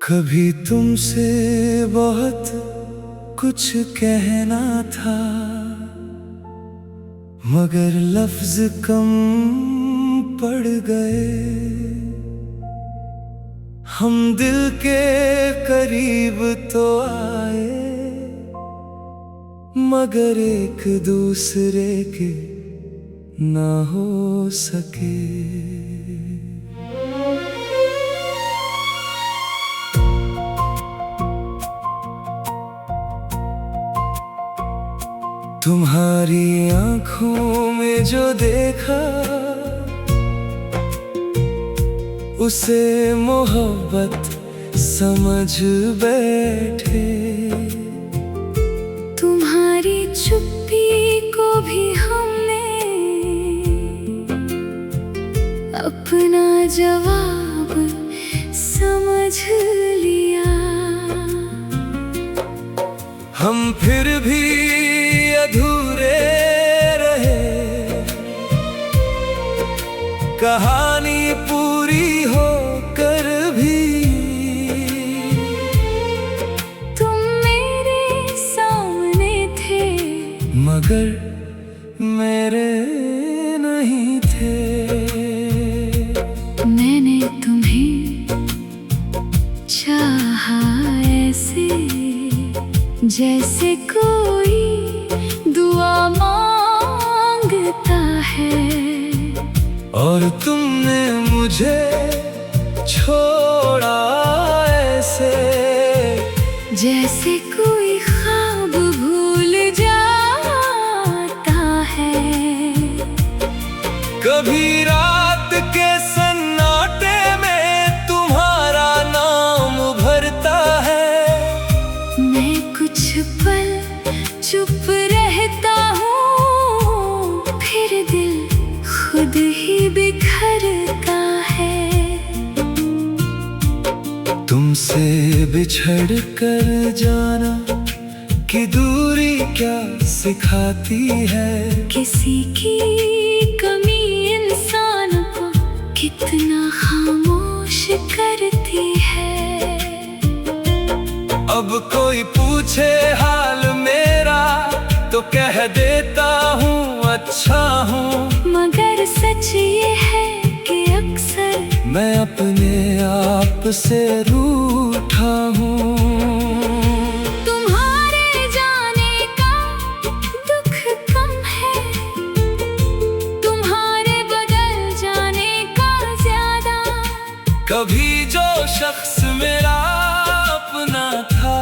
कभी तुमसे बहुत कुछ कहना था, मगर लफ्ज कम पड़ गए। हम दिल के करीब तो आए, मगर एक दूसरे के ना हो सके। तुम्हारी आँखों में जो देखा, उसे मोहब्बत समझ बैठे। तुम्हारी चुप्पी को भी हमने अपना जवाब समझ लिया। हम फिर भी अधूरे रहे, कहानी पूरी होकर भी। तुम मेरे सामने थे, मगर मेरे नहीं थे। मैंने तुम्हें चाहा ऐसे, जैसे कोई दुआ मांगता है। और तुमने मुझे छोड़ा ऐसे, जैसे कोई ख्वाब भूल जाता है। कभी रात के सन्नाटे में तुम्हारा नाम भरता है। मैं कुछ पल चुप रहता हूँ, फिर दिल खुद ही बिखरता है। तुमसे बिछड़ कर जाना कि दूरी क्या सिखाती है। किसी की कमी इंसान को कितना खामोश करती है। अब कोई पूछे हाल मेरा तो कह देता हूँ अच्छा हूँ, मगर सच ये है कि अक्सर मैं अपने आप से रूठा हूँ। तुम्हारे जाने का दुख कम है, तुम्हारे बदल जाने का ज्यादा। कभी जो शख्स मेरा अपना था,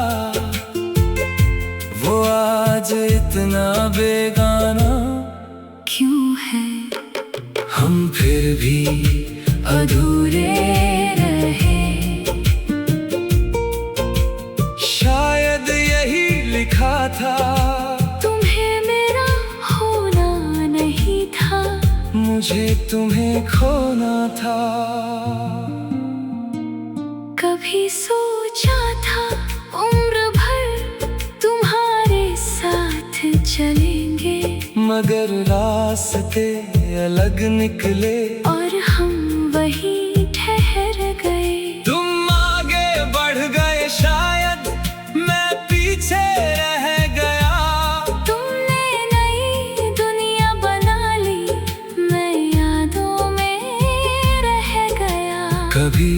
वो आज इतना बेगाना क्यों है। हम फिर भी अधूरे रहे, शायद यही लिखा था। तुम्हें मेरा होना नहीं था, मुझे तुम्हें खोना था। कभी सोचा था उम्र भर तुम्हारे साथ चलेंगे, मगर रास्ते अलग निकले और हम वहीं ठहर गए। तुम आगे बढ़ गए, शायद मैं पीछे रह गया। तुमने नई दुनिया बना ली, मैं यादों में रह गया। कभी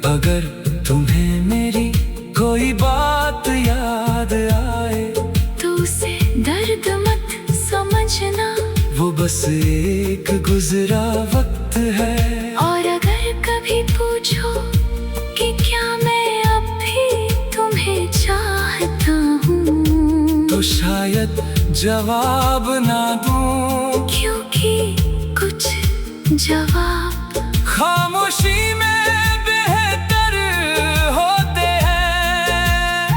अगर तुम्हें मेरी कोई बात याद आए, तो उसे दर्द मत समझना, वो बस एक गुजरा वक्त है। और अगर कभी पूछो कि क्या मैं अब भी तुम्हें चाहता हूँ, तो शायद जवाब ना दूं, क्योंकि कुछ जवाब खामोशी में बेहतर होते हैं।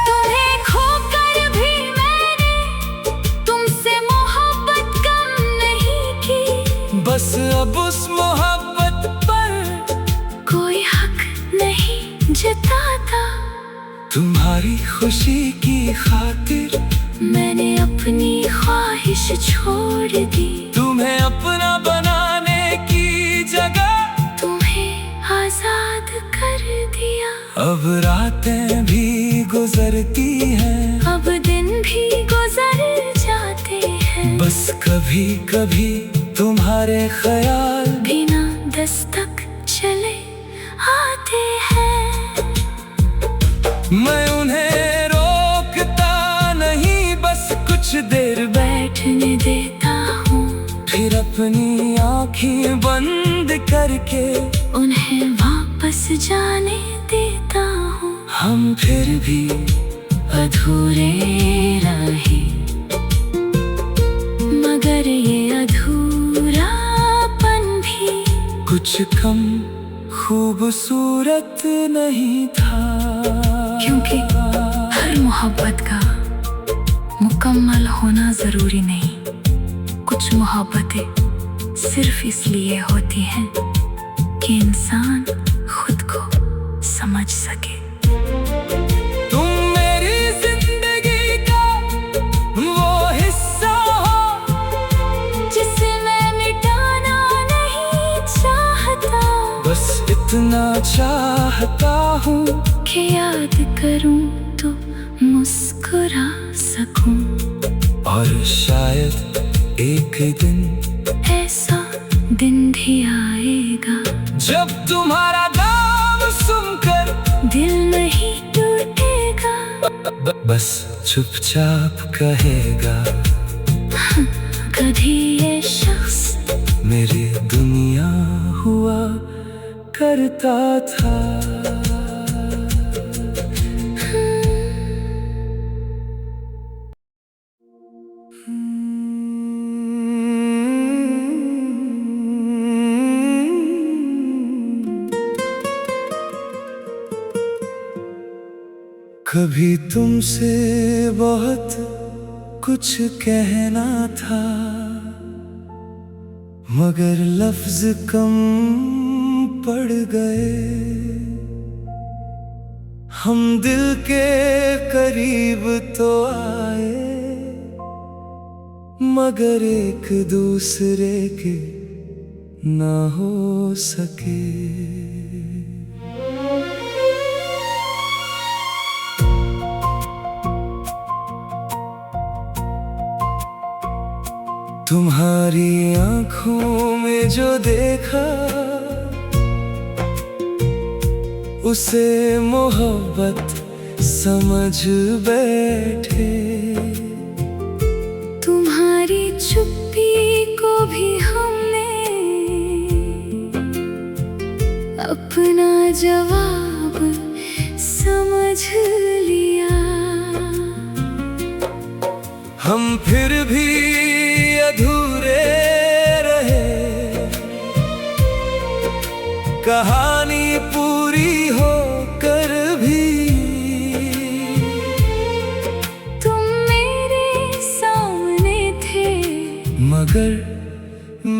तुम्हें खोकर भी मैंने तुमसे मोहब्बत कम नहीं की, बस अब उस मोहब्बत पर कोई हक नहीं जताता। तुम्हारी खुशी की खातिर मैंने अपनी ख्वाहिश छोड़ दी। तुम्हें अपना बनाने की जगह तुम्हें आजाद कर दिया। अब रातें भी गुजरती हैं, अब दिन भी गुजर जाते हैं। बस कभी कभी तुम्हारे ख्याल बिना दस्तक चले आते हैं। मैं उन्हें रोकता नहीं, बस कुछ देर बैठने देता हूँ, फिर अपनी आँखें बंद करके उन्हें वापस जाने देता हूँ। हम फिर भी अधूरे रहे, मगर ये अधूरापन भी कुछ कम खूबसूरत नहीं था। क्योंकि हर मोहब्बत का मुकम्मल होना जरूरी नहीं। कुछ मोहब्बतें सिर्फ इसलिए होती हैं कि इंसान खुद को समझ सके। तुम मेरी जिंदगी का वो हिस्सा हो जिसे मैं मिटाना नहीं चाहता। बस इतना चाहता हूँ कि याद करूं तो मुस्कुरा सकूं। और शायद एक दिन ऐसा दिन भी आएगा जब तुम्हारा नाम सुनकर दिल नहीं टूटेगा। बस चुपचाप कहेगा, कभी ये शख्स मेरी दुनिया हुआ करता था। कभी तुमसे बहुत कुछ कहना था, मगर लफ्ज कम पड़ गए। हम दिल के करीब तो आए, मगर एक दूसरे के ना हो सके। तुम्हारी आँखों में जो देखा उसे मोहब्बत समझ बैठे। तुम्हारी चुप्पी को भी हमने अपना जवाब समझ लिया। हम फिर भी अधूरे रहे, कहानी पूरी होकर भी। तुम मेरे सामने थे, मगर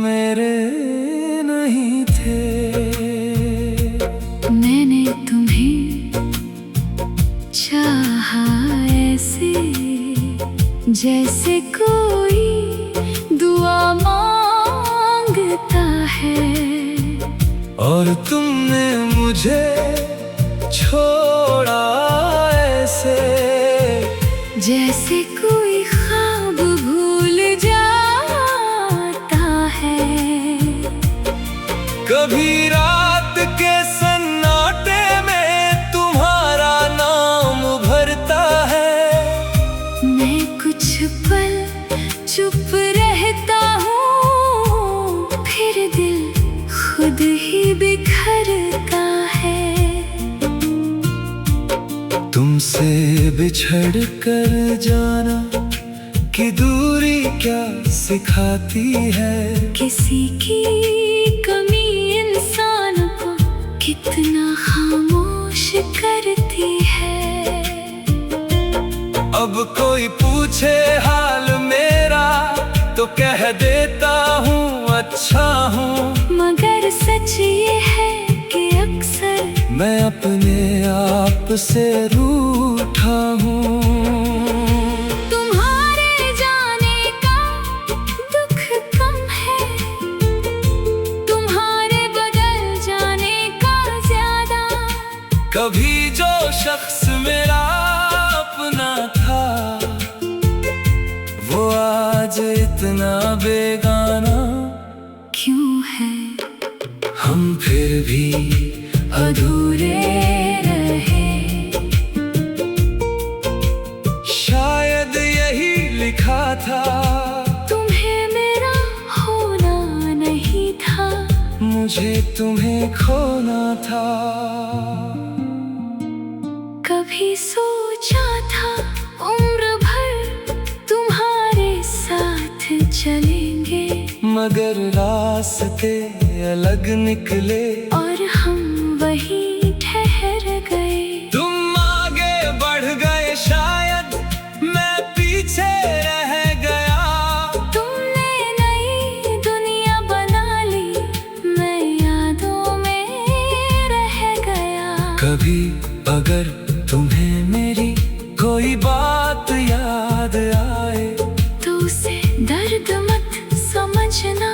मेरे नहीं थे। मैंने तुम्हें चाहा ऐसे जैसे कोई दुआ मांगता है। और तुमने मुझे छोड़ा ऐसे जैसे कोई ख्वाब भूल जाता है। कभी रात के सन्नाटे में तुम्हारा नाम भरता है। मैं कुछ पल चुप रहता हूँ, फिर दिल खुद ही बिखरता है। तुमसे बिछड़ कर जाना कि दूरी क्या सिखाती है। किसी की कमी इंसान को कितना खामोश करती है। अब कोई पूछे हाल मेरा तो कह देता हूँ अच्छा हूँ, मगर सच ये है कि अक्सर मैं अपने आप से रूठा हूँ। तुम्हारे जाने का दुख कम है, तुम्हारे बदल जाने का ज्यादा। कभी जो शख्स मेरा अपना था, वो आज इतना बेगाना क्यों है? हम फिर भी अधूरे रहे। शायद यही लिखा था, तुम्हें मेरा होना नहीं था, मुझे तुम्हें खोना था। कभी सोचा था उम्र भर तुम्हारे साथ चलेंगे, मगर रास्ते अलग निकले और हम वहीं ठहर गए। तुम आगे बढ़ गए, शायद मैं पीछे रह गया। तुमने नई दुनिया बना ली, मैं यादों में रह गया। कभी अगर तुम्हें मेरी कोई बात याद आए, तो उसे दर्द मत समझना,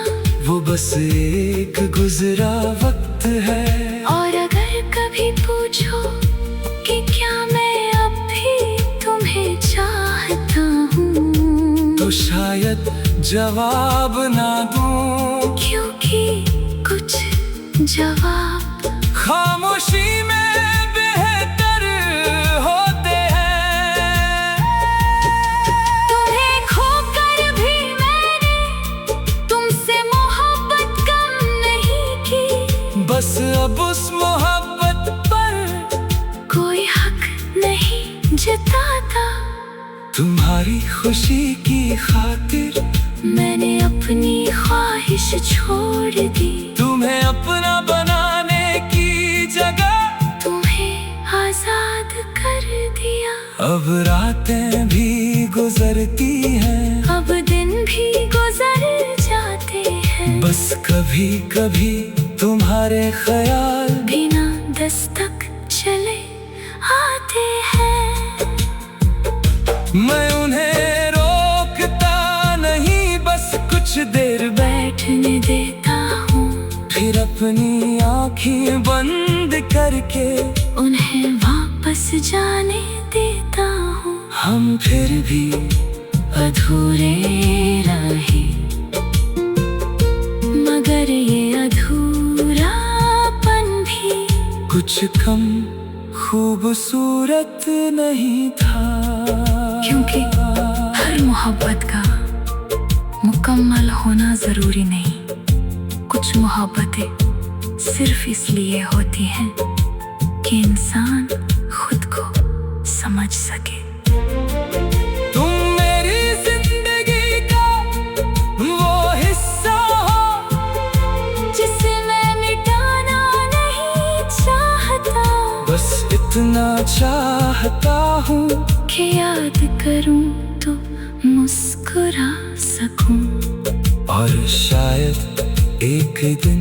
वो बस एक गुजरा वक्त है। और अगर कभी पूछो कि क्या मैं अब भी तुम्हें चाहता हूँ, तो शायद जवाब ना दूं, क्योंकि कुछ जवाब खामोशी में बेहतर होते हैं। तुम्हें खोकर भी मैंने तुमसे मोहब्बत कम नहीं की, बस अब उस मोहब्बत पर कोई हक नहीं जताता। तुम्हारी खुशी की खातिर मैंने अपनी ख्वाहिश छोड़ दी, तुम्हें अपना बनाने की जगह तुम्हें आजाद कर दिया। अब रातें भी गुजरती हैं, अब दिन भी गुजर जाते हैं, बस कभी कभी तुम्हारे ख्याल बिना दस्तक चले आते हैं। मैं उन्हें रोकता नहीं, बस कुछ देर बैठने देता हूँ, फिर अपनी आँखें बंद करके उन्हें वापस जाने देता हूँ। हम फिर भी अधूरे रहे, मगर ये अधूरापन भी कुछ कम खूबसूरत नहीं था। क्योंकि हर मोहब्बत का मुकम्मल होना जरूरी नहीं। कुछ मोहब्बतें सिर्फ इसलिए होती हैं कि इंसान खुद को समझ सके। तुम मेरी जिंदगी का वो हिस्सा हो, जिसे मैं मिटाना नहीं चाहता, बस इतना चाहता हूँ कि याद करूं तो मुस्कुरा सकूं। और शायद एक दिन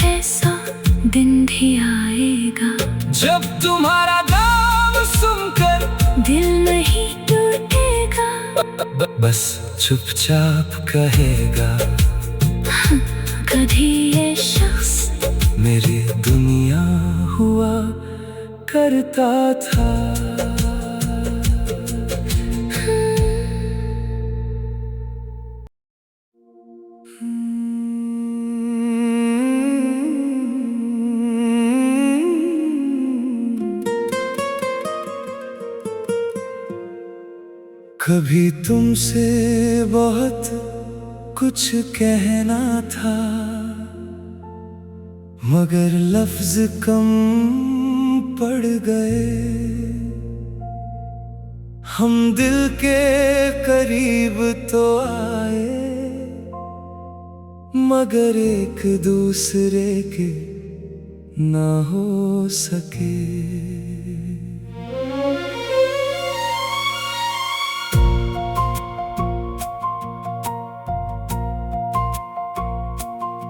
ऐसा दिन भी आएगा जब तुम्हारा नाम सुनकर दिल नहीं टूटेगा, बस चुपचाप कहेगा, कभी ये शख्स मेरी दुनिया हुआ करता था। कभी तुमसे बहुत कुछ कहना था, मगर लफ्ज कम पड़ गए। हम दिल के करीब तो आए, मगर एक दूसरे के ना हो सके।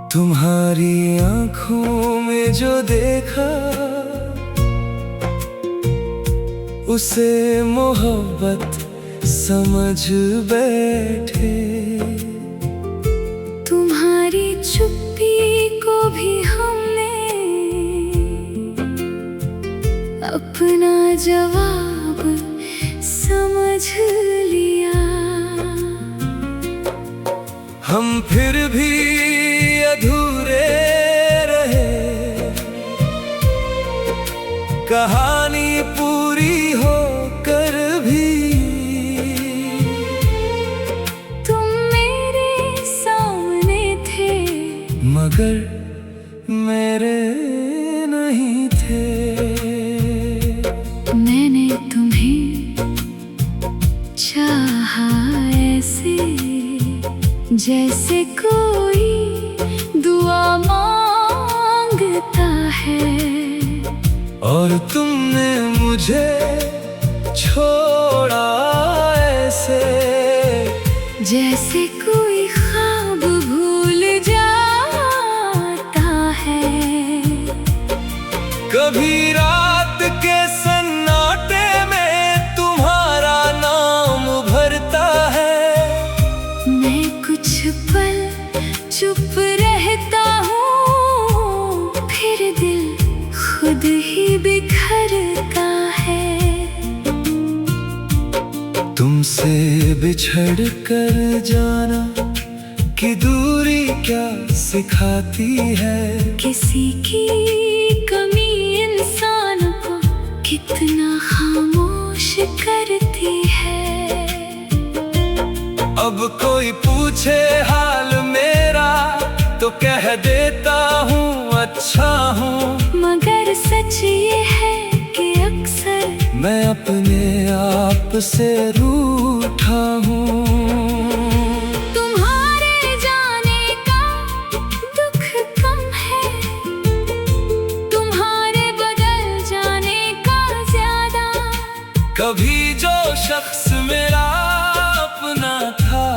तुम्हारी आंखों में जो देखा उसे मोहब्बत समझ बैठे। तुम्हारी चुप्पी को भी हमने अपना जवाब समझ लिया। हम फिर भी अधूरे रहे, कहानी पूरी होकर भी। तुम मेरे सामने थे मगर मेरे नहीं थे। मैंने तुम्हें चाहा ऐसे जैसे कोई दुआ मांगता है, और तुमने मुझे छोड़ा ऐसे जैसे कोई ख्वाब भूल जाता है। कभी रात के सन्नाटे में तुम्हारा नाम उभरता है। मैं कुछ पल चुप रहता हूँ, फिर दिल खुद ही बिखरता है। तुमसे बिछड़ कर जाना कि दूरी क्या सिखाती है। किसी की कमी इंसान को कितना खामोश करती है। अब कोई पूछे हाल मेरा तो कह देता हूँ अच्छा हूँ, मगर सच ये है कि अक्सर मैं अपने आप से रूठा हूँ। तुम्हारे जाने का दुख कम है, तुम्हारे बदल जाने का ज्यादा। कभी जो शख्स मेरा अपना था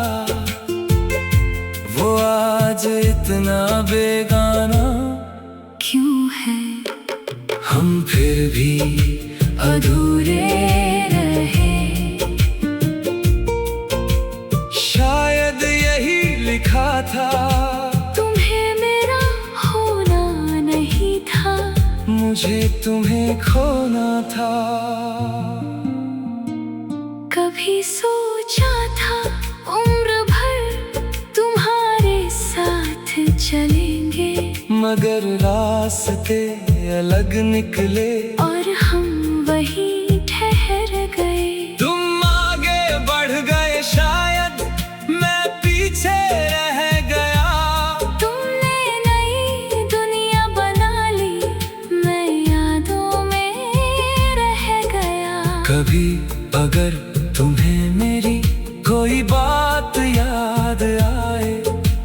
वो आज इतना बेगाना क्यों है? हम फिर भी अधूरे रहे। शायद यही लिखा था, तुम्हें मेरा होना नहीं था, मुझे तुम्हें खोना था। कभी सोचा था उम्र भर तुम्हारे साथ चलेंगे, मगर रास्ते अलग निकले और हम वहीं ठहर गए। तुम आगे बढ़ गए शायद मैं पीछे रह गया। तुमने नई दुनिया बना ली, मैं यादों में रह गया। कभी अगर तुम्हें मेरी कोई बात याद आए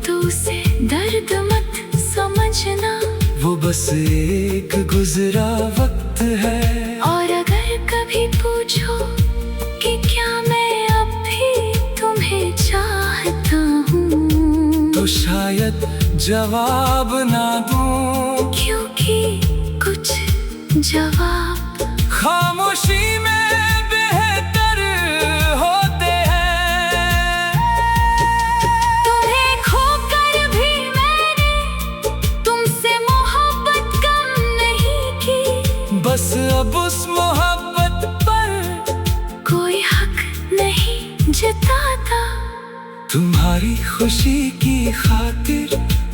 तो उसे दर्द मत समझना, वो बस एक गुजरा वक्त है। और अगर कभी पूछो कि क्या मैं अब भी तुम्हें चाहता हूँ, तो शायद जवाब ना दूं, क्योंकि कुछ जवाब खामोशी में बेहतर होते हैं। तुम्हें खोकर भी मैंने तुमसे मोहब्बत कम नहीं की, बस अब उस मोहब्बत पर कोई हक नहीं जताता। तुम्हारी खुशी की खातिर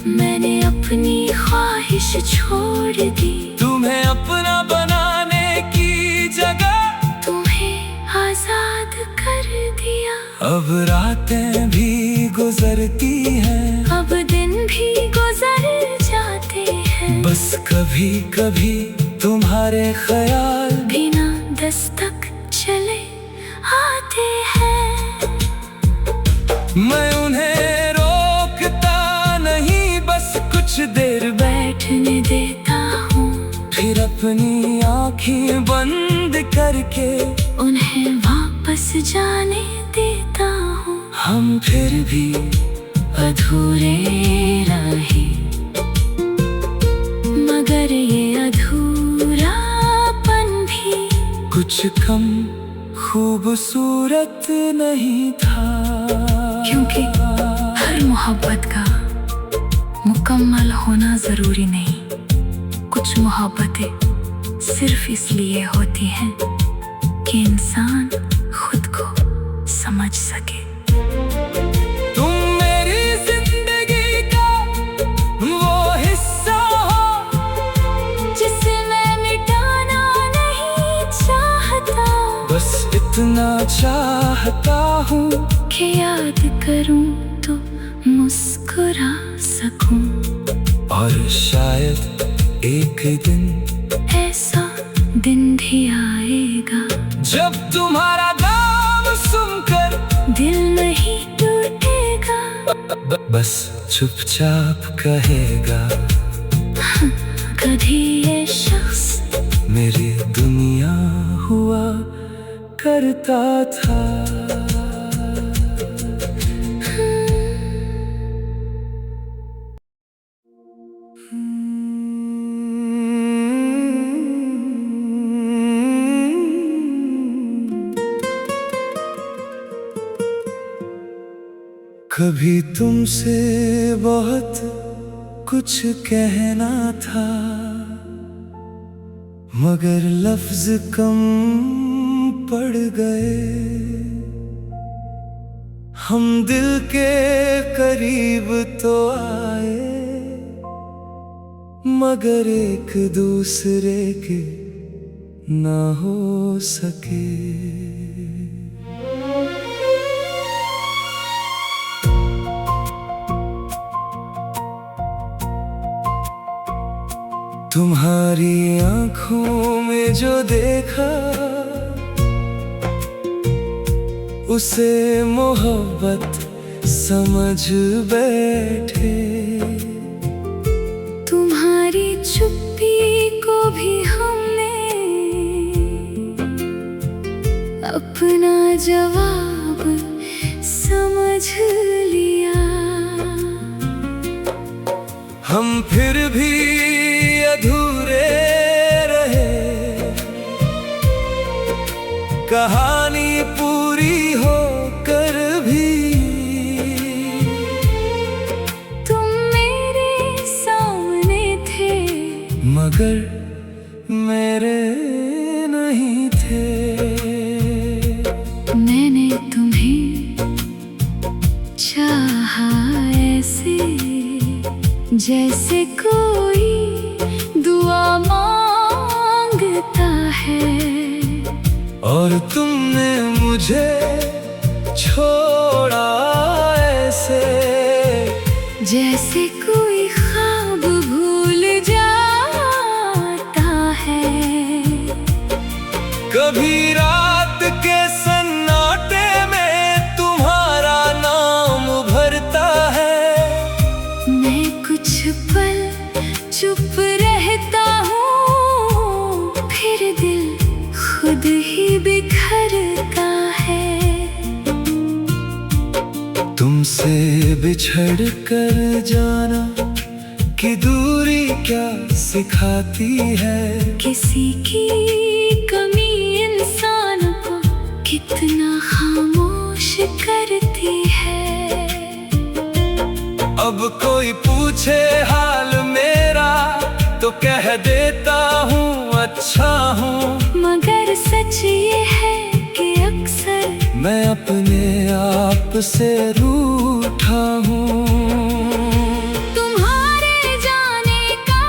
मैंने अपनी ख्वाहिश छोड़ दी, तुम्हें अपना बनाने की जगह तुम्हें आजाद कर दिया। अब रातें भी गुजरती हैं, अब दिन भी गुजर जाते हैं, बस कभी कभी तुम्हारे ख्याल बिना दस्तक चले आते हैं। मैं उन्हें रोकता नहीं, बस कुछ देर बैठने देता हूँ, फिर अपनी आँखें बंद करके उन्हें वापस जाने देता हूँ। हम फिर भी अधूरे रहे, मगर ये अधूरापन भी कुछ कुछ कम खूबसूरत नहीं था। क्योंकि हर मोहब्बत का मुकम्मल होना जरूरी नहीं। कुछ मोहब्बतें सिर्फ इसलिए होती हैं कि इंसान खुद को समझ सके। तुम मेरी जिंदगी का वो हिस्सा हो जिसे मैं मिटाना नहीं चाहता। बस इतना चाहता हूँ कि याद करूं तो मुस्कुरा सकूं। और शायद एक दिन ऐसा दिन भी आएगा जब तुम्हारा नाम सुनकर दिल नहीं टूटेगा। बस चुपचाप कहेगा कभी ये शख्स मेरी दुनिया हुआ करता था। कभी तुमसे बहुत कुछ कहना था, मगर लफ्ज कम पड़ गए। हम दिल के करीब तो आए, मगर एक दूसरे के ना हो सके। तुम्हारी आंखों में जो देखा उसे मोहब्बत समझ बैठे। तुम्हारी चुप्पी को भी हमने अपना जवाब समझ लिया। हम फिर भी अधूरे रहे, कहानी पूरी होकर भी। तुम मेरे सामने थे मगर मेरे नहीं थे। मैंने तुम्हें चाहा ऐसे जैसे कोई दुआ मांगता है। और तुमने मुझे छोड़ा ऐसे जैसे कोई ख्वाब भूल जाता है। कभी रात के सन्नाटे में तुम्हारा नाम भरता है। मैं कुछ पल चुप रहता हूँ, फिर दिल खुद ही बिखरता है। तुमसे बिछड़ कर जाना कि दूरी क्या सिखाती है। किसी की कमी इंसान को कितना खामोश करती है। अब कोई पूछे हाल मेरा तो कह देता हूँ अच्छा हूँ। मगर सच ये है कि अक्सर मैं अपने आप से रूठा हूँ। तुम्हारे जाने का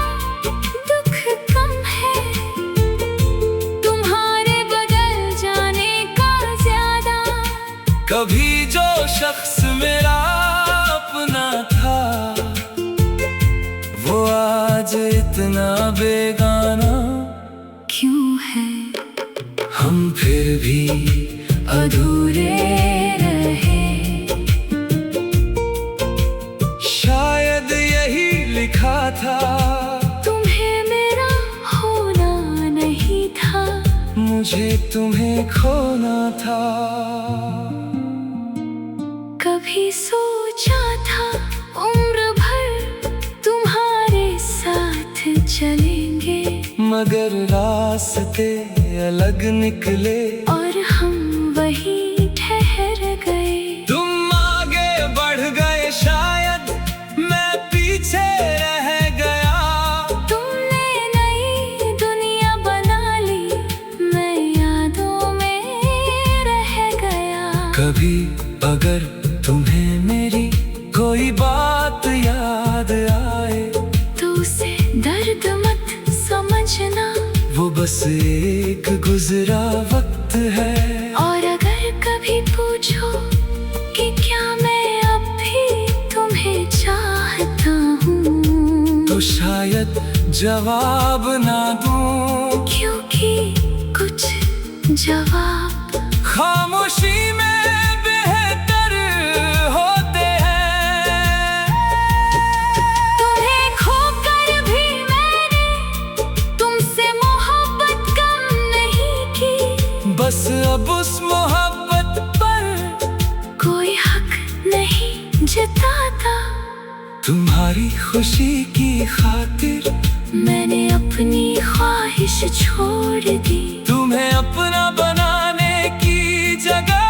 दुख कम है, तुम्हारे बदल जाने का ज्यादा। कभी जो शख्स मेरा अपना था वो आज इतना बेगाना क्यों है? हम फिर भी अधूरे रहे। शायद यही लिखा था, तुम्हें मेरा होना नहीं था, मुझे तुम्हें खोना था। कभी सोचा था उम्र भर तुम्हारे साथ चलेंगे, मगर रास्ते अलग निकले और हम वहीं ठहर गए। तुम आगे बढ़ गए शायद, मैं पीछे रह गया। तुमने नई दुनिया बना ली, मैं यादों में रह गया। कभी अगर तुम्हें मेरी कोई बात याद आए, तो उसे दर्द मत समझना, वो बस एक गुजरा वक्त है। और अगर कभी पूछो कि क्या मैं अब भी तुम्हें चाहता हूँ, तो शायद जवाब ना दूं, क्योंकि कुछ जवाब खामोशी में बेहतर होते हैं। तुम्हें खोकर भी मैंने तुमसे मोहब्बत कम नहीं की, बस अब उस मोहब्बत पर कोई हक नहीं जताता। तुम्हारी खुशी की खातिर मैंने अपनी ख्वाहिश छोड़ दी, तुम्हें अपना बनाने की जगह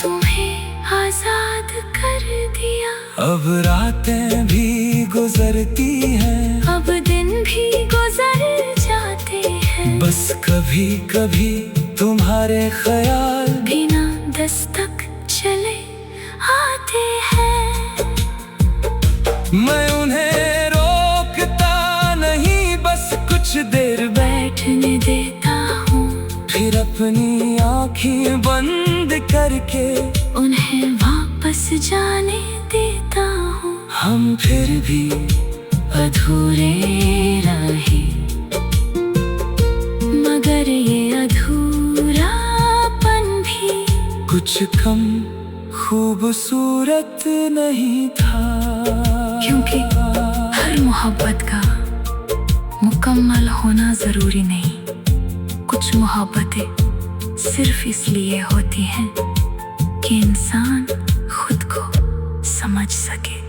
तुम्हें आजाद कर दिया। अब रातें भी गुजरती हैं, अब दिन भी गुजर जाते हैं, बस कभी कभी तुम्हारे ख्याल बिना दस्तक चले आते हैं। मैं उन्हें रोकता नहीं, बस कुछ देर बैठने देता हूँ, फिर अपनी आँखें बंद करके उन्हें वापस जाने देता हूँ। हम फिर भी अधूरे रहे, मगर ये अधूरापन भी कुछ कम खूबसूरत नहीं था। क्योंकि हर मोहब्बत का मुकम्मल होना जरूरी नहीं। कुछ मोहब्बतें सिर्फ इसलिए होती हैं कि इंसान खुद को समझ सके।